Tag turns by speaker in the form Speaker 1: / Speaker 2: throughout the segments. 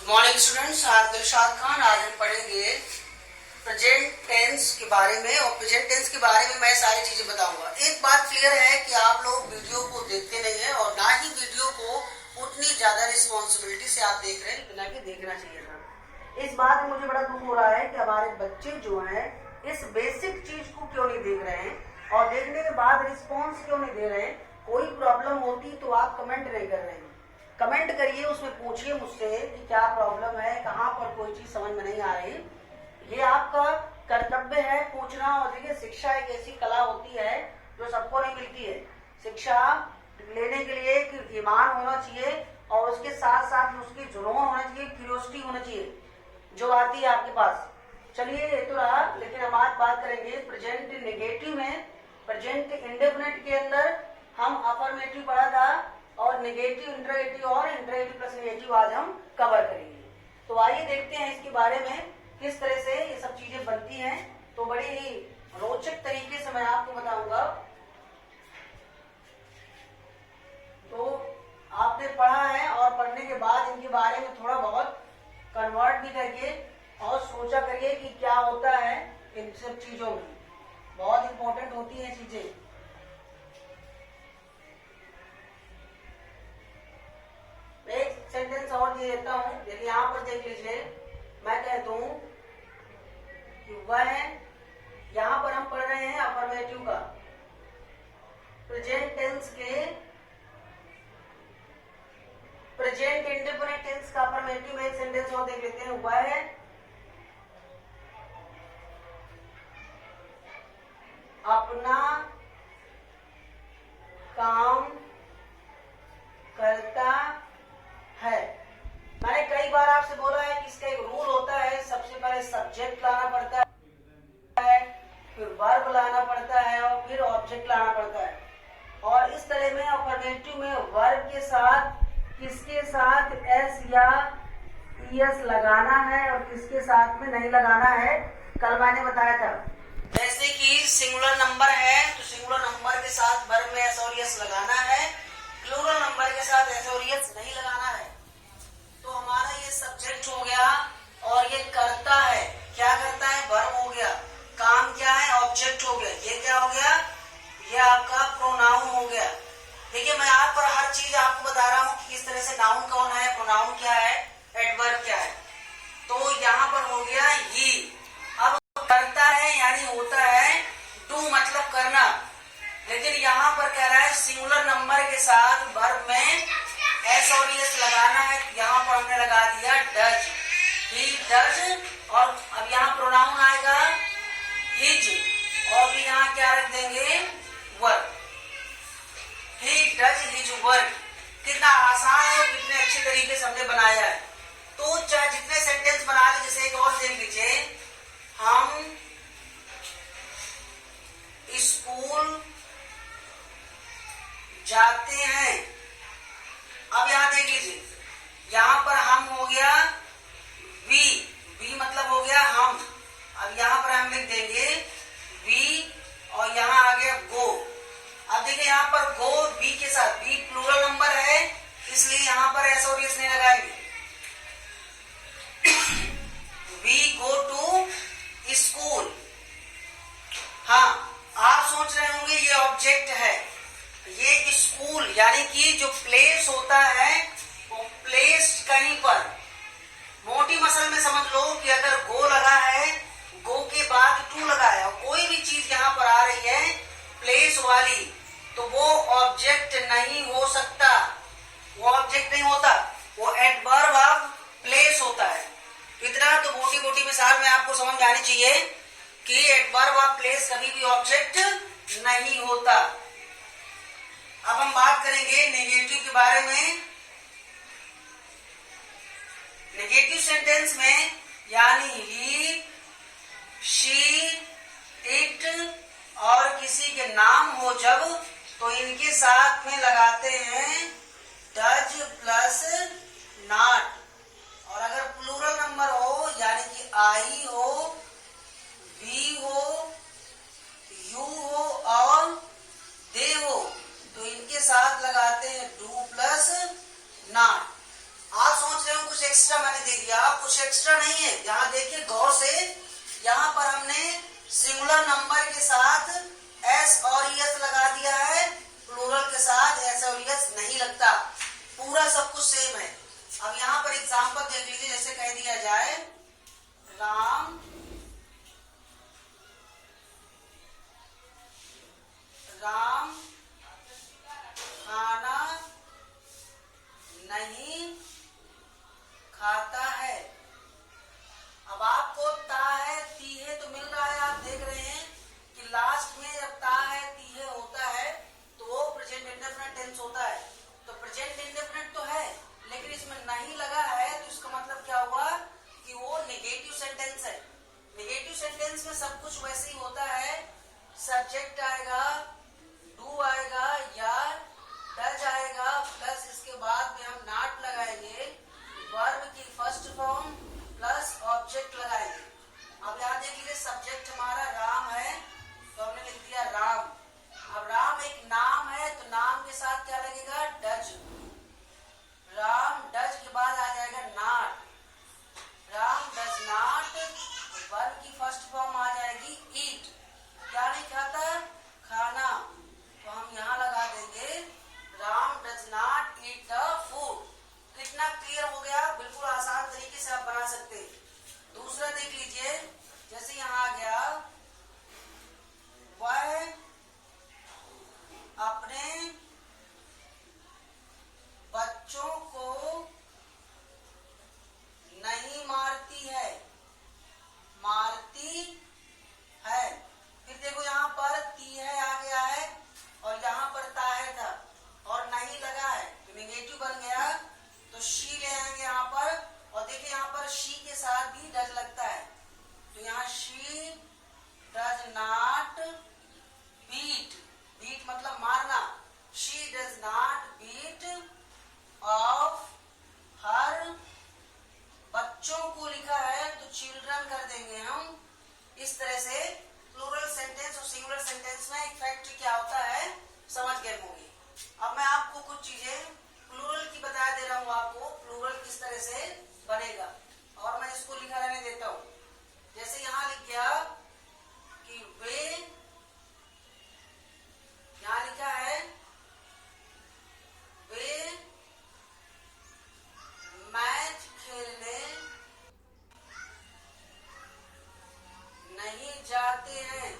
Speaker 1: Morning students, आज दिलशाद खान। आज हम पढ़ेंगे प्रेजेंट टेंस के बारे में और प्रेजेंट टेंस के बारे में मैं सारी चीजें बताऊंगा। एक बात क्लियर है कि आप लोग वीडियो को देखते नहीं है और ना ही वीडियो को उतनी ज्यादा रिस्पॉन्सिबिलिटी से आप देख रहे हैं जितना कि देखना चाहिए था। इस बात में मुझे बड़ा दुख हो रहा है कि हमारे बच्चे जो हैं इस बेसिक चीज को क्यों नहीं देख रहे हैं और देखने के बाद रिस्पॉन्स क्यों नहीं दे रहे हैं। कोई प्रॉब्लम होती तो आप कमेंट नहीं कर रहे हैं। कमेंट करिए, उसमें पूछिए मुझसे कि क्या प्रॉब्लम है, कहाँ पर कोई चीज समझ में नहीं आ रही। ये आपका कर्तव्य है पूछना। और देखिए, शिक्षा एक ऐसी कला होती है जो सबको नहीं मिलती है। शिक्षा लेने के लिए एक ईमान होना चाहिए और उसके साथ साथ उसकी जुनून होना चाहिए, क्यूरियोसिटी होना चाहिए जो आती है आपके पास। चलिए, ये तो रहा, लेकिन हम आज बात करेंगे प्रेजेंट नेगेटिव में। प्रेजेंट इंडेफिनिट के अंदर हम अफर्मेटिव पढ़ा था और नेगेटिव, इंटरोगेटिव और इंटरोगेटिव प्लस नेगेटिव आज हम कवर करेंगे। तो आइए देखते हैं इसके बारे में किस तरह से ये सब चीजें बनती हैं। तो बड़ी ही रोचक तरीके से मैं आपको बताऊंगा। तो आपने पढ़ा है और पढ़ने के बाद इनके बारे में थोड़ा बहुत कन्वर्ट भी करिए और सोचा करिए कि क्या होता है इन सब चीजों में। बहुत इंपॉर्टेंट होती है चीजें। एक सेंटेंस और दे देता हूं। यदि यहाँ पर देख लीजिए, मैं कह दूं कि वह, यहाँ पर हम पढ़ रहे हैं अफर्मेटिव का। प्रेजेंट टेंस के प्रेजेंट इंडेफिनिट टेंस का अफर्मेटिव में एक सेंटेंस और देख लेते हैं। वह अपना काम करता है। मैंने कई बार आपसे बोला है कि इसका एक रूल होता है। सबसे पहले सब्जेक्ट लाना पड़ता है, फिर वर्ब लाना पड़ता है और फिर ऑब्जेक्ट लाना पड़ता है। और इस तरह में अफर्मेटिव में वर्ब के साथ किसके साथ एस या ईएस लगाना है और किसके साथ में नहीं लगाना है, कल मैंने बताया था। जैसे कि सिंगुलर नंबर है तो सिंगुलर नंबर के साथ वर्ब में एस और ईएस लगाना है, प्लूरल नंबर के साथ एस और ईएस नहीं लगाना है। तो हमारा ये सब्जेक्ट हो गया और ये करता है। क्या करता है? वर्ब हो गया। काम क्या है? ऑब्जेक्ट हो गया। ये क्या हो गया? ये आपका प्रोनाउन हो गया। देखिए, मैं आप पर हर चीज आपको बता रहा हूँ कि किस तरह से नाउन कौन है, प्रोनाउन क्या है, एडवर्ब क्या है। तो यहाँ पर हो गया ही। अब करता है यानी होता है, डू मतलब करना। लेकिन यहाँ पर कह रहा है सिंगुलर नंबर के साथ वर्ब में एस और एस लगाना है। यहाँ पर हमने लगा दिया डज, ही डज। और अब यहाँ प्रोनाउन आएगा हिज और भी यहाँ क्या रख देंगे? Work. He does his work. कितना आसान है, कितने अच्छे तरीके से हमने बनाया है। तो चाहे जितने सेंटेंस बना ले, जैसे एक और देख लीजिए, हम स्कूल जाते हैं। अब यहां देख लीजिए, यहां पर हम हो गया वी मतलब हो गया हम। अब यहां पर हम लिख देंगे वी और यहां आ गया गो। अब देखिए, यहां पर गो वी के साथ, वी प्लूरल नंबर है इसलिए यहां पर एस और एस नहीं लगाएंगे। We go to school. हाँ, आप सोच रहे होंगे ये ऑब्जेक्ट है। ये स्कूल यानी कि जो प्लेस होता है वो प्लेस कहीं पर, मोटी मसल में समझ लो कि अगर गो लगा है, गो के बाद टू लगा है और कोई भी चीज यहाँ पर आ रही है प्लेस वाली, तो वो ऑब्जेक्ट नहीं हो सकता। वो ऑब्जेक्ट नहीं होता, वो एडवर्ब ऑफ प्लेस होता है। इतना तो मोटी मोटी मिसाल में आपको समझ आनी चाहिए कि एडवर्ब ऑफ प्लेस कभी भी ऑब्जेक्ट नहीं होता। अब हम बात करेंगे नेगेटिव के बारे में। नेगेटिव सेंटेंस में यानी ही, शी, इट और किसी के नाम हो जब, तो इनके साथ में लगाते हैं डज प्लस नॉट। और अगर प्लूरल नंबर हो यानी कि आई हो, वी हो, यू हो और दे हो, तो इनके साथ लगाते हैं डू प्लस नॉट। आप सोच रहे हो कुछ एक्स्ट्रा मैंने दे दिया, कुछ एक्स्ट्रा नहीं है। यहाँ देखिए गौर से, यहाँ पर हमने सिंगुलर नंबर के साथ एस और एस लगा दिया है, प्लूरल के साथ एस और एस नहीं लगता, पूरा सब कुछ सेम है। अब यहाँ पर एग्जाम्पल देख लीजिए, जैसे कह दिया जाए राम खाना नहीं खाता है। अब आपको ता है ती है तो मिल रहा है, आप देख रहे हैं कि लास्ट में जब ता है ती है होता है तो वो प्रेजेंट इंडेफिनिट टेंस होता है। तो प्रेजेंट इंडेफिनिट तो है, लेकिन इसमें नहीं लगा है, तो इसका मतलब क्या हुआ कि वो नेगेटिव सेंटेंस है। नेगेटिव सेंटेंस में सब कुछ वैसे ही होता है, सब्जेक्ट आएगा, डू आएगा या डज आएगा, प्लस इसके बाद में हम नॉट लगाएंगे, वर्ब की फर्स्ट फॉर्म प्लस ऑब्जेक्ट लगाएंगे। अब यहाँ देख लीजिए सब्जेक्ट हमारा राम है तो हमने लिख दिया राम। अब राम एक नाम है तो नाम के साथ क्या लगेगा, डज। राम डज के बाद आ जाएगा not, Ram does not, verb की फर्स्ट फॉर्म आ जाएगी ईट, क्या नहीं खाता, खाना। तो हम यहाँ लगा देंगे Ram does not eat the food. कितना क्लियर हो गया, बिल्कुल आसान तरीके से आप बना सकते हैं। दूसरा देख लीजिए, जैसे यहाँ आ गया वह अपने बच्चों को नहीं मारती है, मारती है। फिर देखो यहाँ पर ती है आ गया है और यहाँ पर ता है था और नहीं लगा है तो नेगेटिव बन गया, तो शी ले आएंगे यहाँ पर। और देखिए यहाँ पर शी के साथ भी डज लगता है, तो यहाँ she does not beat, beat मतलब मारना, she does not beat of her, बच्चों को लिखा है तो चिल्ड्रन कर देंगे हम। इस तरह से प्लूरल सेंटेंस और सिंगुलर सेंटेंस में इफेक्ट क्या होता है समझ गए होंगे। अब मैं आपको कुछ चीजें प्लूरल की बता दे रहा हूँ, आपको प्लूरल किस तरह से बनेगा, और मैं इसको लिखा रहने देता हूँ। जैसे यहाँ लिख गया कि वे, यहाँ लिखा है वे मैच खेलने नहीं जाते हैं।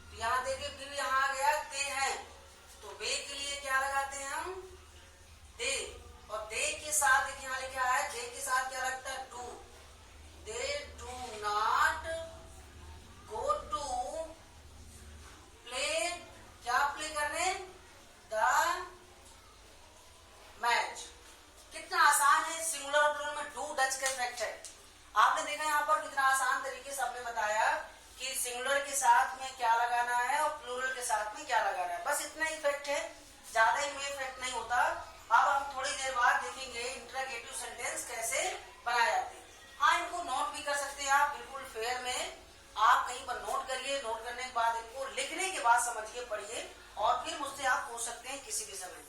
Speaker 1: तो यहाँ देखिए फिर यहाँ आ गया ते हैं, तो वे के लिए क्या लगाते हैं हम, दे। और दे के साथ देखिए यहाँ लिखा है, दे के साथ क्या लगता है, do. They do not go to play, क्या प्ले करने, द मैच। कितना आसान है, सिंगुलर और प्लूरल में डू डच का इफेक्ट है। आपने देखा यहाँ पर कितना आसान तरीके से आपने बताया कि सिंगुलर के साथ में क्या लगाना है और प्लूरल के साथ में क्या लगाना है, बस इतना इफेक्ट है, ज्यादा इनमें इफेक्ट नहीं होता। अब हम थोड़ी देर बाद देखेंगे इंटरोगेटिव सेंटेंस कैसे बनाए जाते हैं। हाँ, इनको नोट भी कर सकते हैं आप, बिल्कुल फेयर में आप कहीं पर नोट करिए, नोट करने के बाद इनको लिखने के बाद समझिए, पढ़िए और फिर मुझसे आप पूछ सकते हैं किसी भी समय।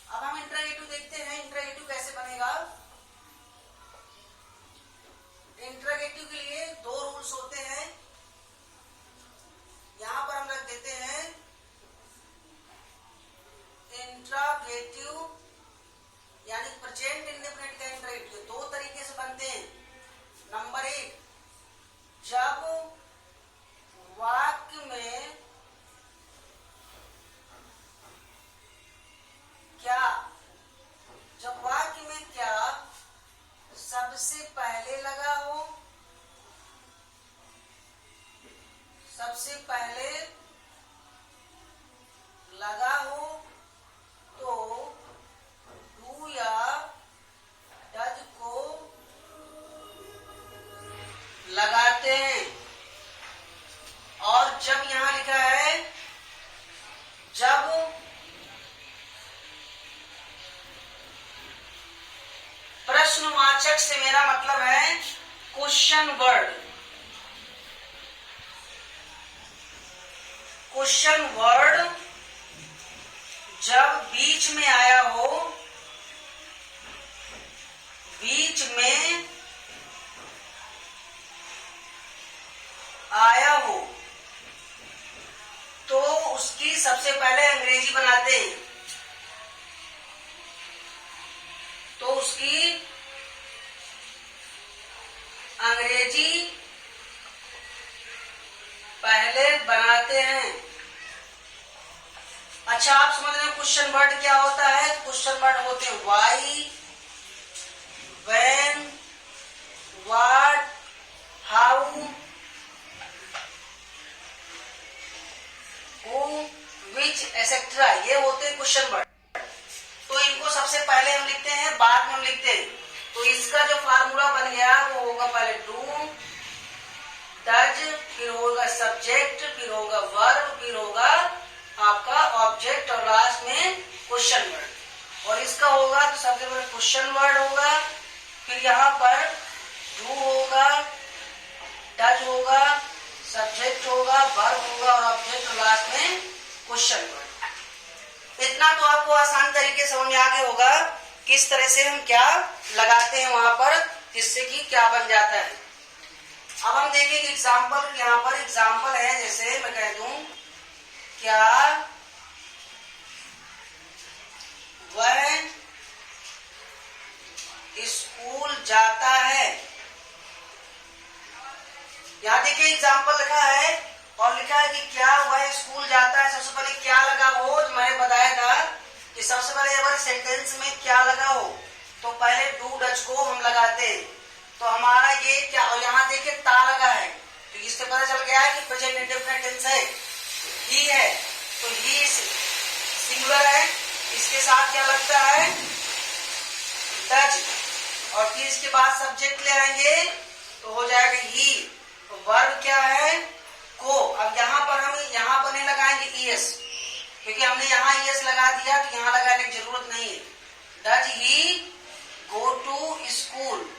Speaker 1: अब हम इंटरोगेटिव देखते हैं, इंटरोगेटिव कैसे बनेगा। इंटरोगेटिव के लिए दो रूल्स होते हैं, यहां पर हम रख देते हैं इंटरोगेटिव यानी प्रेजेंट इंडेफिनिट का इंटरोगेटिव। दो तरीके से बनते हैं। नंबर एक, जब वाक्य में क्या, जब वाक्य में क्या सबसे पहले लगा हो, सबसे पहले लगा हो तो डू या डज को लगाते हैं। और जब यहां लिखा है जब प्रश्नवाचक से मेरा मतलब है क्वेश्चन वर्ड, क्वेश्चन वर्ड जब बीच में आया हो बीच में आया हो तो उसकी सबसे पहले अंग्रेजी बनाते हैं। तो उसकी अंग्रेजी पहले बनाते हैं। अच्छा, आप समझ रहे हैं क्वेश्चन वर्ड क्या होता है? क्वेश्चन वर्ड होते हैं Y, when, what, how, who, which, etcetera, ये होते हैं क्वेश्चन वर्ड। तो इनको सबसे पहले हम लिखते हैं, बाद में हम लिखते हैं। तो इसका जो फार्मूला बन गया वो होगा पहले डू, डज, फिर होगा सब्जेक्ट, फिर होगा वर्ब, फिर होगा आपका ऑब्जेक्ट और लास्ट में क्वेश्चन वर्ड। और इसका होगा तो सबसे पहले क्वेश्चन वर्ड होगा, फिर यहाँ पर डू होगा, डज होगा, सब्जेक्ट होगा, वर्ब होगा और ऑब्जेक्ट और लास्ट में क्वेश्चन वर्ड। इतना तो आपको आसान तरीके से समझ में आ गया होगा किस तरह से हम क्या लगाते हैं वहां पर, जिससे कि क्या बन जाता है। अब हम देखेंगे एग्जाम्पल। यहाँ पर एग्जाम्पल है, जैसे मैं कह दूं क्या वह स्कूल जाता है। यहाँ देखिए एग्जाम्पल लिखा है और लिखा है कि क्या वह स्कूल जाता है। सबसे पहले क्या लगा हो, जो मैंने बताया था कि सबसे पहले अगर सेंटेंस में क्या लगा हो तो पहले डू डज को हम लगाते हैं। तो हमारा ये क्या, और यहाँ देखिए ता लगा है तो इससे पता चल गया है कि प्रेजेंट इंडेफिनिट टेंस है, ही है। तो ही सिंगुलर है, इसके साथ क्या लगता है डज, और फिर इसके बाद सब्जेक्ट ले आएंगे तो हो जाएगा ही। तो वर्ब क्या है को। अब यहाँ पर हम यहाँ पर नहीं लगाएंगे ईएस, क्योंकि हमने यहाँ ईएस लगा दिया तो यहाँ लगाने की जरूरत नहीं है। Does he go to school,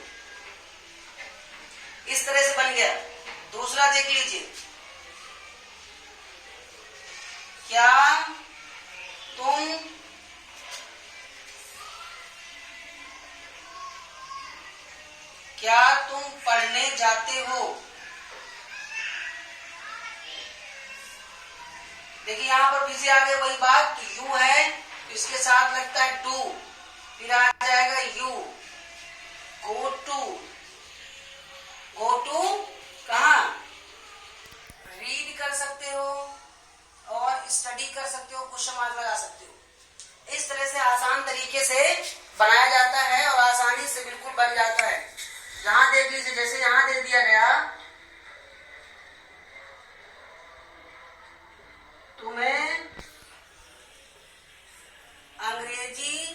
Speaker 1: इस तरह से बन गया। दूसरा देख लीजिए, क्या तुम पढ़ने जाते हो। देखिए यहाँ पर फिर से आ गया वही बात, तो यू है तो इसके साथ लगता है डू, फिर आ जाएगा यू गो टू कहाँ, रीड कर सकते हो और स्टडी कर सकते हो, क्वेश्चन मार्क लगा सकते हो। इस तरह से आसान तरीके से बनाया जाता है और आसानी से बिल्कुल बन जाता है। यहाँ देख लीजिए, जैसे यहाँ दे दिया गया तुम्हें अंग्रेजी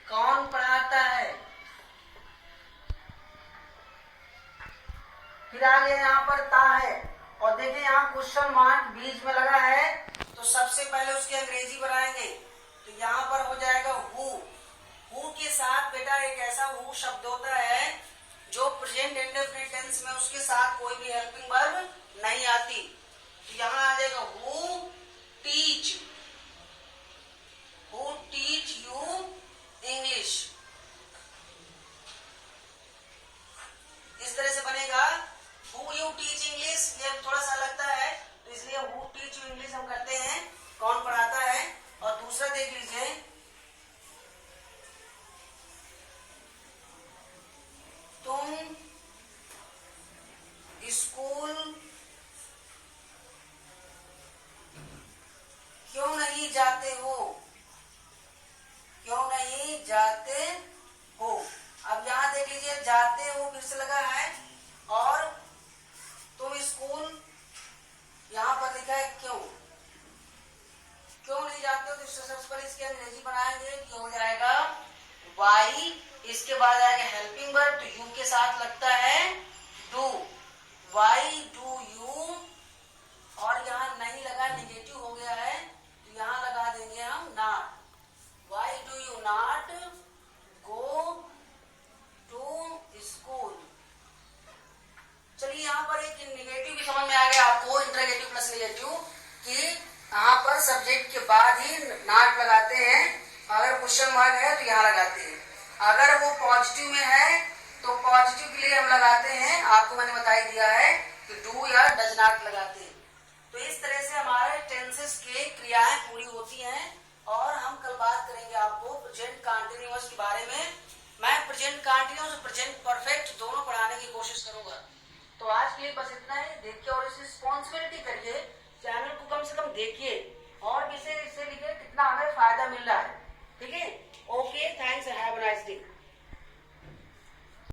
Speaker 1: कौन पढ़ाता है। फिर आगे यहाँ पर ता है और देखिए यहाँ क्वेश्चन मार्क बीच में लगा है तो सबसे पहले उसकी अंग्रेजी बनाएंगे। तो यहाँ पर हो जाएगा हु। हु के साथ बेटा एक ऐसा हु शब्द होता है जो प्रेजेंट इंडेफिनिट टेंस में उसके साथ कोई भी हेल्पिंग वर्ब नहीं आती। तो यहाँ आ जाएगा हु टीच यू इंग्लिश, इस तरह से बनेगा। हु यू टीच इंग्लिश, ये थोड़ा सा लगता है तो इसलिए हु टीच यू इंग्लिश हम करते हैं, कौन पढ़ाता है। और दूसरा देख लीजिए, तुम स्कूल क्यों नहीं जाते हो, क्यों नहीं जाते हो। अब यहाँ देख लीजिए जाते हो फिर से लगा है और तुम स्कूल यहाँ पर लिखा है क्यों नहीं जाते हो। तो सबसे पहले इसकी अंग्रेजी बनाएंगे, ये हो जाएगा वाई, इसके बाद आएगा हेल्पिंग वर्ब तो यू के साथ लगता है डू, वाई डू यू, और यहाँ नहीं लगा नेगेटिव हो गया है तो यहाँ लगा देंगे हम not, why do you not go to school. चलिए यहाँ पर एक नेगेटिव भी समझ में आ गया आपको, इंटरगेटिव प्लस नेगेटिव, कि यहाँ पर सब्जेक्ट के बाद ही नॉट लगाते हैं, अगर क्वेश्चन मार्क है तो यहाँ लगाते हैं। पॉजिटिव में है तो पॉजिटिव के लिए हम लगाते हैं, आपको मैंने बता ही दिया है कि डू या डज नॉट लगाते हैं। तो इस तरह से हमारे टेंसेस के क्रियाएं पूरी होती हैं। और हम कल बात करेंगे आपको प्रेजेंट कंटिन्यूअस के बारे में। मैं प्रेजेंट कंटिन्यूअस और प्रेजेंट परफेक्ट दोनों पढ़ाने की कोशिश करूंगा। तो आज के लिए बस इतना ही। देखिए और इस रिस्पॉन्सिबिलिटी करिए, चैनल को कम से कम देखिए।